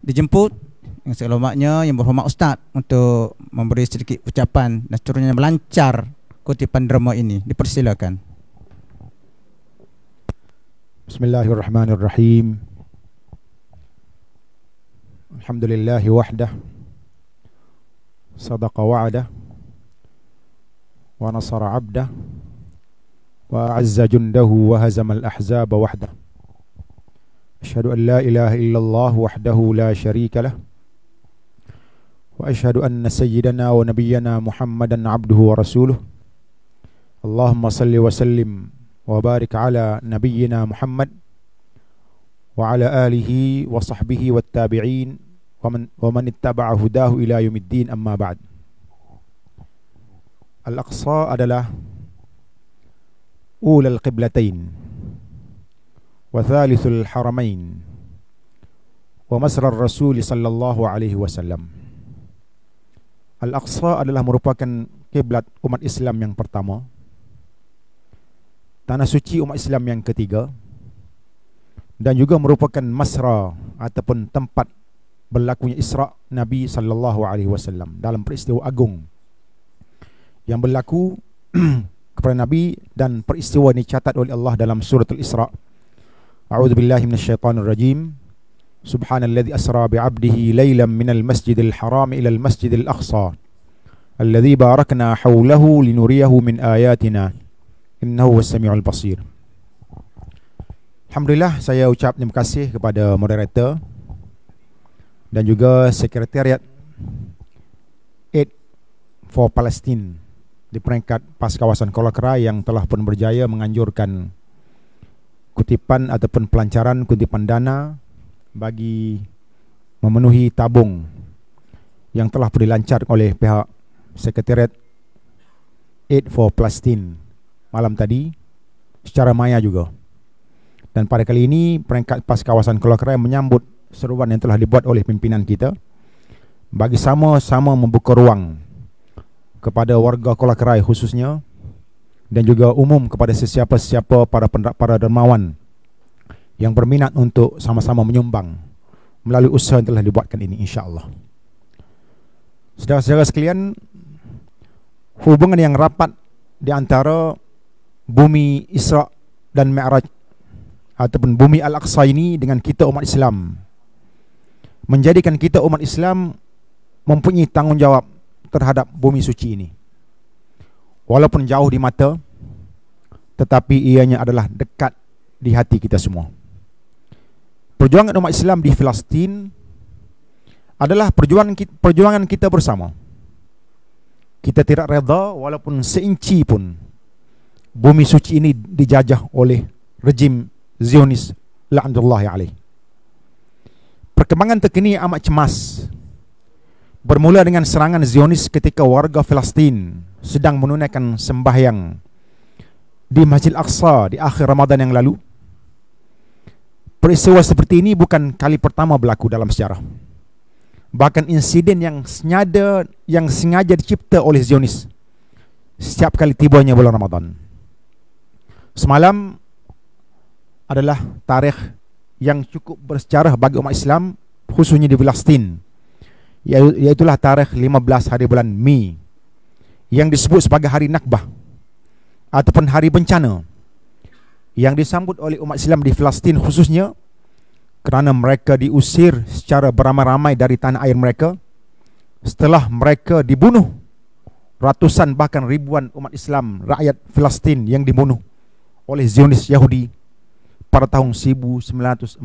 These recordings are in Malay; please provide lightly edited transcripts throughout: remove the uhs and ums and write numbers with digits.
dijemput yang selamatnya yang berhormat Ustaz untuk memberi sedikit ucapan dan seterusnya melancar kutipan drama ini. Dipersilakan. Bismillahirrahmanirrahim. Alhamdulillahi wahdah, sadaqa wa'adah, wa nasara abdah, wa a'azza jundahu, wa hazamal ahzaba wahdah. Asyhadu an la ilaha illallah wahdahu la syarika lah, wa asyhadu anna sayyidana wa nabiyyana Muhammadan abduhu wa rasuluh. Allahumma salli wa sallim wa barik ala nabiyyina Muhammad wa ala alihi wa sahbihi wa tabi'in wa man ittaba'a hudahu ila yaumiddin, amma ba'd. Al-Aqsa adalah ulal qiblatain wa thalithul haramain wa masrar rasul sallallahu alaihi wasallam. Al-Aqsa adalah merupakan kiblat umat Islam yang pertama, tanah suci umat Islam yang ketiga, dan juga merupakan masra ataupun tempat berlakunya Isra' Nabi sallallahu alaihi wasallam dalam peristiwa agung yang berlaku kepada Nabi, dan peristiwa ini dicatat oleh Allah dalam surah Al-Isra'. A'udzubillahi minasyaitonir rajim. Subhanalladzi asra bi'abdihi lailan minal masjidil haram ilal masjidil aqsa alladzi barakna hawlahu linuriyahu min ayatina innahu was-sami'ul basir. Alhamdulillah, saya ucap terima kasih kepada moderator dan juga sekretariat Aid for Palestine di peringkat PAS kawasan Kuala Krai yang telah pun berjaya menganjurkan kutipan ataupun pelancaran kutipan dana bagi memenuhi tabung yang telah pun dilancarkan oleh pihak sekretariat Aid for Palestine malam tadi secara maya juga. Dan pada kali ini peringkat PAS kawasan Kuala Krai menyambut seruan yang telah dibuat oleh pimpinan kita bagi sama-sama membuka ruang kepada warga Kuala Krai khususnya, dan juga umum kepada sesiapa-siapa para dermawan yang berminat untuk sama-sama menyumbang melalui usaha yang telah dibuatkan ini, insya-Allah. Saudara-saudara sekalian, hubungan yang rapat di antara bumi Isra' dan Mi'raj ataupun bumi Al-Aqsa ini dengan kita umat Islam menjadikan kita umat Islam mempunyai tanggungjawab terhadap bumi suci ini. Walaupun jauh di mata, tetapi ianya adalah dekat di hati kita semua. Perjuangan umat Islam di Palestin adalah perjuangan kita bersama. Kita tidak reda walaupun seinci pun bumi suci ini dijajah oleh rejim Zionis la'natullahi alaih. Perkembangan terkini amat cemas, bermula dengan serangan Zionis ketika warga Palestin sedang menunaikan sembahyang di Masjid Al-Aqsa di akhir Ramadan yang lalu. Peristiwa seperti ini bukan kali pertama berlaku dalam sejarah. Bahkan insiden yang sengaja dicipta oleh Zionis setiap kali tibanya bulan Ramadan. Semalam adalah tarikh yang cukup bersejarah bagi umat Islam khususnya di Palestin, iaitulah tarikh 15 hari bulan Mei yang disebut sebagai hari Nakbah ataupun hari bencana, yang disambut oleh umat Islam di Palestin khususnya kerana mereka diusir secara beramai-ramai dari tanah air mereka setelah mereka dibunuh. Ratusan bahkan ribuan umat Islam rakyat Palestin yang dibunuh oleh Zionis Yahudi pada tahun 1948.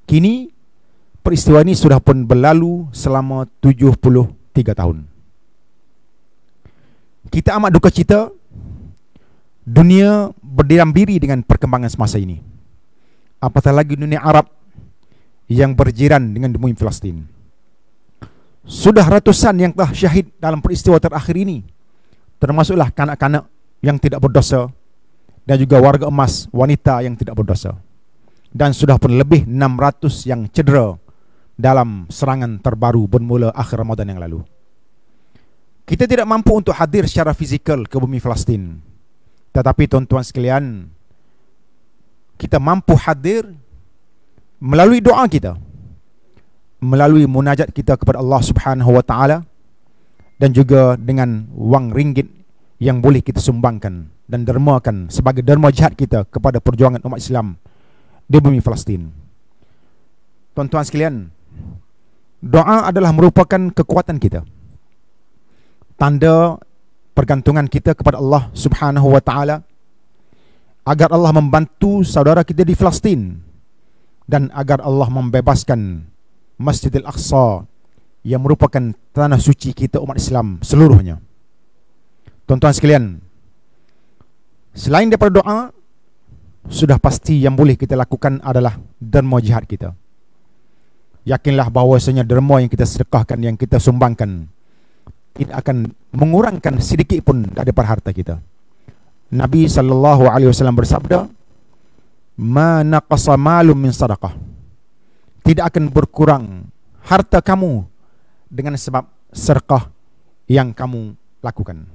Kini peristiwa ini sudah pun berlalu selama 73 tahun. Kita amat duka cita dunia berdiam diri dengan perkembangan semasa ini, apatah lagi dunia Arab yang berjiran dengan bumi Palestin. Sudah ratusan yang telah syahid dalam peristiwa terakhir ini, termasuklah kanak-kanak yang tidak berdosa dan juga warga emas wanita yang tidak berdosa. Dan sudah pun lebih 600 yang cedera dalam serangan terbaru bermula akhir Ramadan yang lalu. Kita tidak mampu untuk hadir secara fizikal ke bumi Palestin, tetapi tuan-tuan sekalian, kita mampu hadir melalui doa kita melalui munajat kita kepada Allah Subhanahu wa taala, dan juga dengan wang ringgit yang boleh kita sumbangkan dan dermakan sebagai derma jihad kita kepada perjuangan umat Islam di bumi Palestin. Tuan-tuan sekalian, doa adalah merupakan kekuatan kita, tanda pergantungan kita kepada Allah Subhanahu wa taala, agar Allah membantu saudara kita di Palestin dan agar Allah membebaskan Masjidil Aqsa yang merupakan tanah suci kita umat Islam seluruhnya. Tuan-tuan sekalian, selain daripada doa, sudah pasti yang boleh kita lakukan adalah derma jihad kita. Yakinlah bahawasanya derma yang kita sedekahkan, yang kita sumbangkan, tidak akan mengurangkan sedikit pun daripada harta kita. Nabi SAW bersabda, "Ma naqasa malum min sadaqah." Tidak akan berkurang harta kamu dengan sebab sedekah yang kamu lakukan.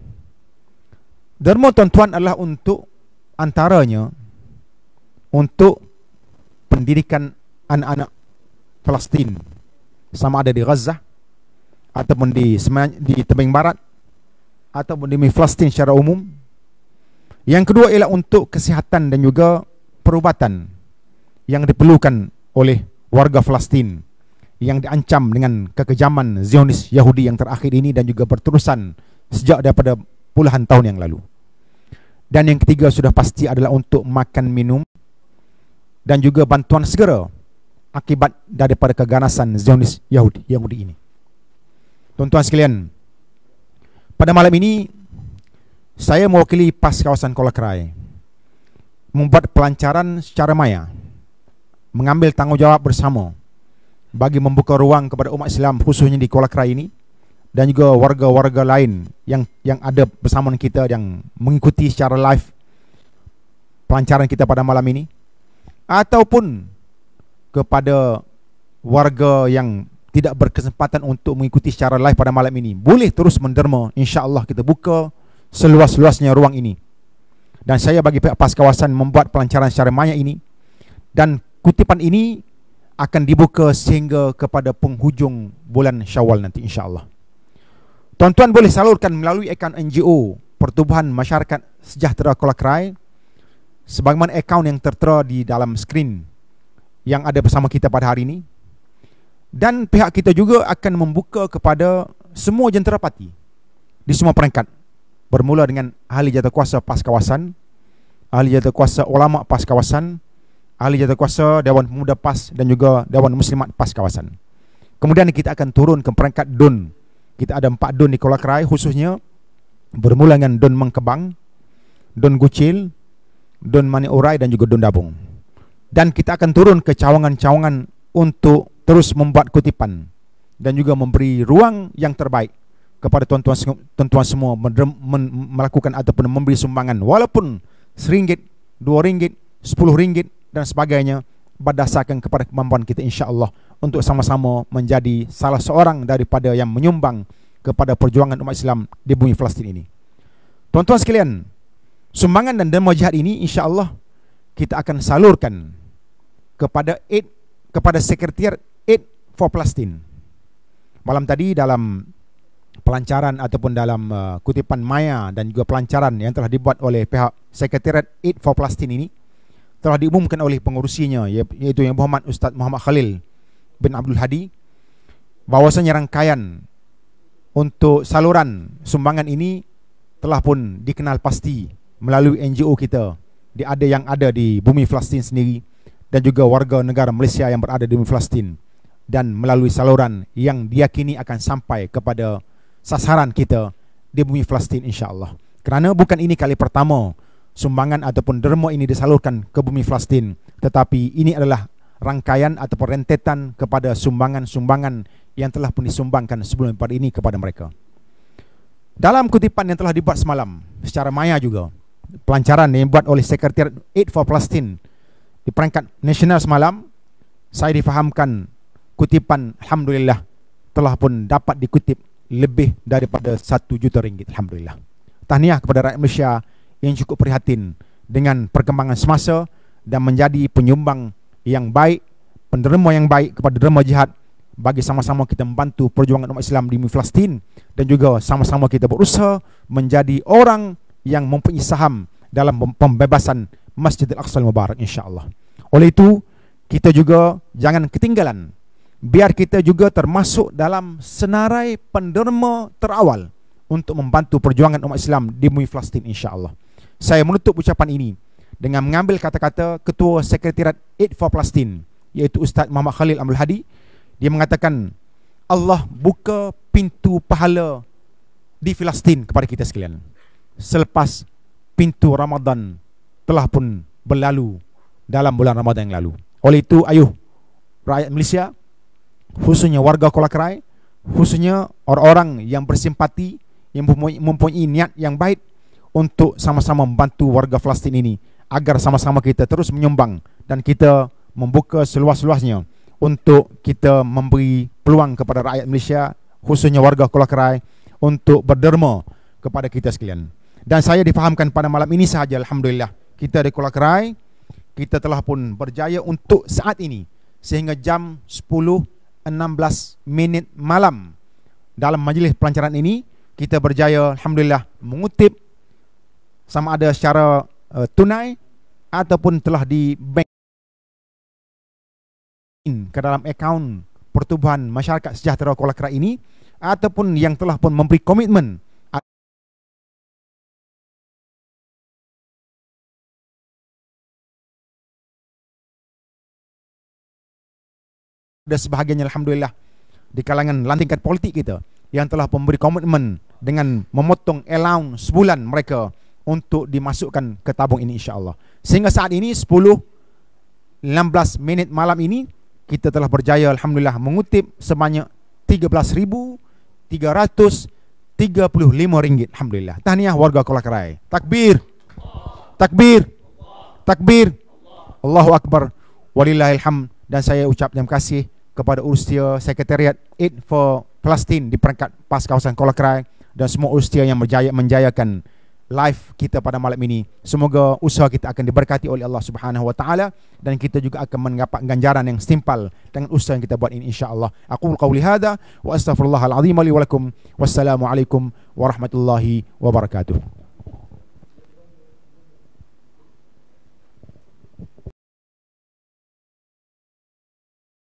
Derma tuan-tuan adalah untuk, antaranya untuk pendidikan anak-anak Palestin, sama ada di Gaza ataupun di tebing barat ataupun di Palestin secara umum. Yang kedua ialah untuk kesihatan dan juga perubatan yang diperlukan oleh warga Palestin yang diancam dengan kekejaman Zionis Yahudi yang terakhir ini dan juga berterusan sejak daripada puluhan tahun yang lalu. Dan yang ketiga sudah pasti adalah untuk makan minum dan juga bantuan segera akibat daripada keganasan Zionis Yahudi ini. Tuan-tuan sekalian, pada malam ini saya mewakili PAS kawasan Kolakrai membuat pelancaran secara maya, mengambil tanggungjawab bersama bagi membuka ruang kepada umat Islam khususnya di Kolakrai ini, dan juga warga-warga lain yang ada bersama kita yang mengikuti secara live pelancaran kita pada malam ini, ataupun kepada warga yang tidak berkesempatan untuk mengikuti secara live pada malam ini, boleh terus menderma. InsyaAllah kita buka seluas-luasnya ruang ini. Dan saya bagi pihak PAS kawasan membuat pelancaran secara maya ini, dan kutipan ini akan dibuka sehingga kepada penghujung bulan Syawal nanti insyaAllah. Tuan-tuan boleh salurkan melalui akaun NGO Pertubuhan Masyarakat Sejahtera Kolakrai, sebagaimana akaun yang tertera di dalam skrin yang ada bersama kita pada hari ini. Dan pihak kita juga akan membuka kepada semua jenterapati di semua peringkat, bermula dengan ahli jawatankuasa PAS kawasan, ahli jawatankuasa ulama PAS kawasan, ahli jawatankuasa Dewan Pemuda PAS, dan juga Dewan Muslimat PAS kawasan. Kemudian kita akan turun ke peringkat DUN. Kita ada 4 DUN di Kolakrai khususnya, bermula dengan DUN Mengkebang, DUN Gucil, DUN Mani Urai, dan juga DUN Dabung. Dan kita akan turun ke cawangan-cawangan untuk terus membuat kutipan dan juga memberi ruang yang terbaik kepada tuan-tuan semua melakukan ataupun memberi sumbangan, walaupun RM1, RM2, RM10 dan sebagainya, berdasarkan kepada kemampuan kita insyaAllah, untuk sama-sama menjadi salah seorang daripada yang menyumbang kepada perjuangan umat Islam di bumi Palestin ini. Tuan-tuan sekalian, sumbangan dan derma jihad ini insyaAllah kita akan salurkan kepada Sekretariat Aid for Palestine. Malam tadi dalam pelancaran ataupun dalam kutipan maya dan juga pelancaran yang telah dibuat oleh pihak Sekretariat Aid for Palestine ini, telah diumumkan oleh pengurusinya, yaitu Yang Berhormat Ustaz Muhammad Khalil bin Abdul Hadi, bahawasanya rangkaian untuk saluran sumbangan ini telah pun dikenal pasti melalui NGO kita, yang ada di bumi Palestin sendiri, dan juga warga negara Malaysia yang berada di bumi Palestin, dan melalui saluran yang diyakini akan sampai kepada sasaran kita di bumi Palestin insyaAllah. Kerana bukan ini kali pertama sumbangan ataupun derma ini disalurkan ke bumi Palestin, tetapi ini adalah rangkaian ataupun rentetan kepada sumbangan-sumbangan yang telah pun disumbangkan sebelum pada ini kepada mereka. Dalam kutipan yang telah dibuat semalam secara maya juga, pelancaran yang dibuat oleh Sekretariat Aid for Palestine di peringkat nasional semalam, saya difahamkan kutipan alhamdulillah telah pun dapat dikutip lebih daripada RM1 juta. Alhamdulillah. Tahniah kepada rakyat Malaysia yang cukup prihatin dengan perkembangan semasa dan menjadi penyumbang yang baik, penderma yang baik kepada derma jihad bagi sama-sama kita membantu perjuangan umat Islam di bumi Palestin, dan juga sama-sama kita berusaha menjadi orang yang mempunyai saham dalam pembebasan Masjidil Aqsa Al-Mubarak, insya-Allah. Oleh itu, kita juga jangan ketinggalan. Biar kita juga termasuk dalam senarai penderma terawal untuk membantu perjuangan umat Islam di bumi Palestin, insya-Allah. Saya menutup ucapan ini dengan mengambil kata-kata Ketua Sekretariat Aid for Palestine, yaitu Ustaz Muhammad Khalil Abdul Hadi. Dia mengatakan, Allah buka pintu pahala di Palestin kepada kita sekalian selepas pintu Ramadan telah pun berlalu dalam bulan Ramadan yang lalu. Oleh itu, ayuh rakyat Malaysia, khususnya warga Kolakrai, khususnya orang-orang yang bersimpati, yang mempunyai niat yang baik untuk sama-sama membantu warga Palestin ini, agar sama-sama kita terus menyumbang dan kita membuka seluas-luasnya untuk kita memberi peluang kepada rakyat Malaysia, khususnya warga Kolakrai, untuk berderma kepada kita sekalian. Dan saya difahamkan pada malam ini sahaja, alhamdulillah, kita di Kolakrai, kita telah pun berjaya untuk saat ini, sehingga jam 10.16 malam dalam majlis pelancaran ini, kita berjaya alhamdulillah mengutip sama ada secara tunai ataupun telah di bank ke dalam akaun Pertubuhan Masyarakat Sejahtera Kolakrai ini, ataupun yang telah pun memberi komitmen ada sebahagiannya alhamdulillah di kalangan lantingkan politik kita yang telah memberi komitmen dengan memotong allowance sebulan mereka untuk dimasukkan ke tabung ini, insya-Allah. Sehingga saat ini 10.16 malam ini kita telah berjaya alhamdulillah mengutip sebanyak RM13,335, alhamdulillah. Tahniah warga Kolakrai. Takbir, takbir, takbir, Allahu Akbar, walillahil hamd. Dan saya ucap terima kasih kepada urusia Sekretariat Aid for Palestine di perangkat PAS kawasan Kolakrai dan semua urusia yang menjayakan live kita pada malam ini. Semoga usaha kita akan diberkati oleh Allah Subhanahu wa taala dan kita juga akan mendapat ganjaran yang setimpal dengan usaha yang kita buat ini, insyaallah. Aqul qauli hadza wa astaghfirullahal azim li wa lakum. Wassalamu alaikum warahmatullahi wabarakatuh.